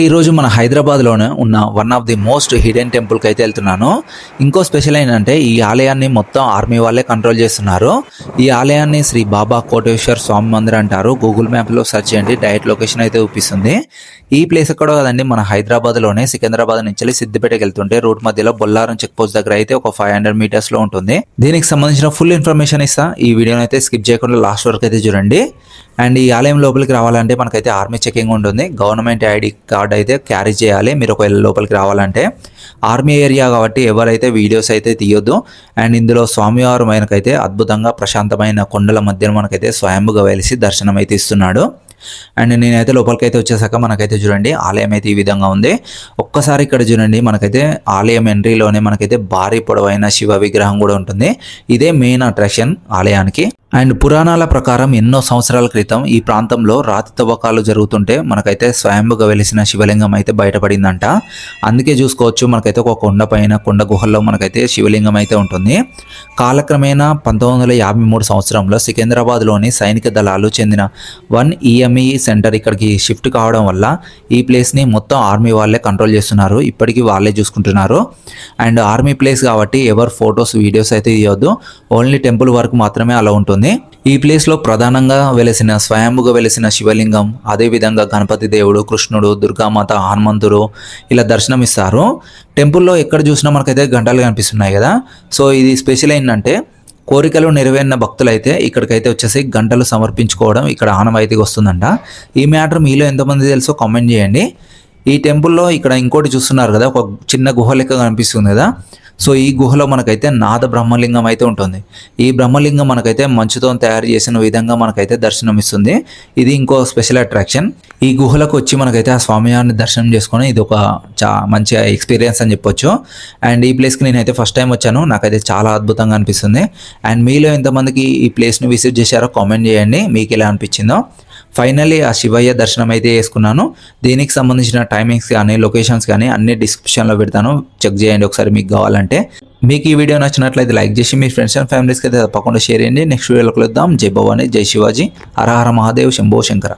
ఈ రోజు మన హైదరాబాద్లోనే ఉన్న one of the most hidden టెంపుల్కి అయితే వెళ్తున్నాను. ఇంకో స్పెషల్ ఏంటంటే ఈ ఆలయాన్ని మొత్తం ఆర్మీ వాళ్ళే కంట్రోల్ చేస్తున్నారు. ఈ ఆలయాన్ని శ్రీ బాబా కోటేశ్వర్ స్వామి మందిర్ అంటారు. గూగుల్ మ్యాప్లో సెర్చ్ చేయండి, డైరెక్ట్ లొకేషన్ అయితే చూపిస్తుంది. ఈ ప్లేస్ ఎక్కడో కదండి, మన హైదరాబాద్లోనే సికింద్రాబాద్ నుంచి సిద్దిపేటకి వెళ్తుంటే రూట్ మధ్యలో బొల్లారం చెక్ పోస్ట్ దగ్గర అయితే ఒక 500 మీటర్స్లో ఉంటుంది. దీనికి సంబంధించిన ఫుల్ ఇన్ఫర్మేషన్ ఇస్తా. ఈ వీడియోని అయితే స్కిప్ చేయకుండా లాస్ట్ వరకు అయితే చూడండి. అండ్ ఈ ఆలయం లోపలికి రావాలంటే మనకైతే ఆర్మీ చెకింగ్ ఉంటుంది. గవర్నమెంట్ ఐడి కార్డ్ అయితే క్యారీ చేయాలి మీరు ఒకవేళ లోపలికి రావాలంటే. ఆర్మీ ఏరియా కాబట్టి ఎవరైతే వీడియోస్ అయితే తీయొద్దు. అండ్ ఇందులో స్వామివారు మనకైతే అద్భుతంగా ప్రశాంతమైన కొండల మధ్యలో మనకైతే స్వయంభుగా వెలిసి దర్శనం అయితే ఇస్తున్నాడు. అండ్ నేనైతే లోపలికైతే వచ్చేసాక మనకైతే చూడండి ఆలయం అయితే ఈ విధంగా ఉంది. ఒక్కసారి ఇక్కడ చూడండి, మనకైతే ఆలయం ఎంట్రీలోనే మనకైతే భారీ పొడవైన శివ విగ్రహం కూడా ఉంటుంది. ఇదే మెయిన్ అట్రాక్షన్ ఆలయానికి. అండ్ పురాణాల ప్రకారం ఎన్నో సంవత్సరాల క్రితం ఈ ప్రాంతంలో రాతి తవ్వకాలు జరుగుతుంటే మనకైతే స్వయంభుగా వెలిసిన శివలింగం అయితే బయటపడిందంట. అందుకే చూసుకోవచ్చు మనకైతే ఒక కొండ పైన కొండ గుహల్లో మనకైతే శివలింగం అయితే ఉంటుంది. కాలక్రమేణా 1953 సంవత్సరంలో సికింద్రాబాద్లోని సైనిక దళాలు చెందిన 1 EME సెంటర్ ఇక్కడికి షిఫ్ట్ కావడం వల్ల ఈ ప్లేస్ని మొత్తం ఆర్మీ వాళ్ళే కంట్రోల్ చేస్తున్నారు. ఇప్పటికీ వాళ్ళే చూసుకుంటున్నారు. అండ్ ఆర్మీ ప్లేస్ కాబట్టి ఎవరు ఫొటోస్ వీడియోస్ అయితే తీయొద్దు, ఓన్లీ టెంపుల్ వరకు మాత్రమే అలా ఉంటుంది. ఈ ప్లేస్లో ప్రధానంగా వెలిసిన స్వయంభుగా వెలిసిన శివలింగం, అదేవిధంగా గణపతి దేవుడు, కృష్ణుడు, దుర్గామాత, హనుమంతుడు ఇలా దర్శనం ఇస్తారు. టెంపుల్లో ఎక్కడ చూసినా మనకైతే గంటలు కనిపిస్తున్నాయి కదా. సో ఇది స్పెషల్ ఏంటంటే కోరికలు నెరవేరిన భక్తులైతే ఇక్కడికైతే వచ్చేసి గంటలు సమర్పించుకోవడం ఇక్కడ ఆనవాయితీగా వస్తుందంట. ఈ మ్యాటర్ మీలో ఎంతమంది తెలుసో కామెంట్ చేయండి. ఈ టెంపుల్లో ఇక్కడ ఇంకోటి చూస్తున్నారు కదా, ఒక చిన్న గుహ లెక్క కనిపిస్తుంది కదా. సో ఈ గుహలో మనకైతే నాద బ్రహ్మలింగం అయితే ఉంటుంది. ఈ బ్రహ్మలింగం మనకైతే మంచుతో తయారు చేసిన విధంగా మనకైతే దర్శనం ఇస్తుంది. ఇది ఇంకో స్పెషల్ అట్రాక్షన్. ఈ గుహలకు వచ్చి మనకైతే ఆ స్వామివారిని దర్శనం చేసుకొని ఇది ఒక మంచి ఎక్స్పీరియన్స్ అని చెప్పొచ్చు. అండ్ ఈ ప్లేస్కి నేనైతే ఫస్ట్ టైం వచ్చాను, నాకైతే చాలా అద్భుతంగా అనిపిస్తుంది. అండ్ మీలో ఎంతమందికి ఈ ప్లేస్ని విజిట్ చేశారో కామెంట్ చేయండి, మీకు ఎలా అనిపించిందో. ఫైనల్లీ ఆ శివయ్య దర్శనం అయితే చేసుకున్నాను. దీనికి సంబంధించిన టైమింగ్స్ కానీ లొకేషన్స్ కానీ అన్ని డిస్క్రిప్షన్లో పెడతాను, చెక్ చేయండి ఒకసారి మీకు కావాలంటే. మీకు ఈ వీడియో నచ్చినట్లయితే లైక్ చేసి మీ ఫ్రెండ్స్ అండ్ ఫ్యామిలీస్కి అయితే తప్పకుండా షేర్ చేయండి. నెక్స్ట్ వీడియోలో కలుద్దాం. జై భవానీ, జై శివాజీ, హర హర మహాదేవ్, శంభో శంకర.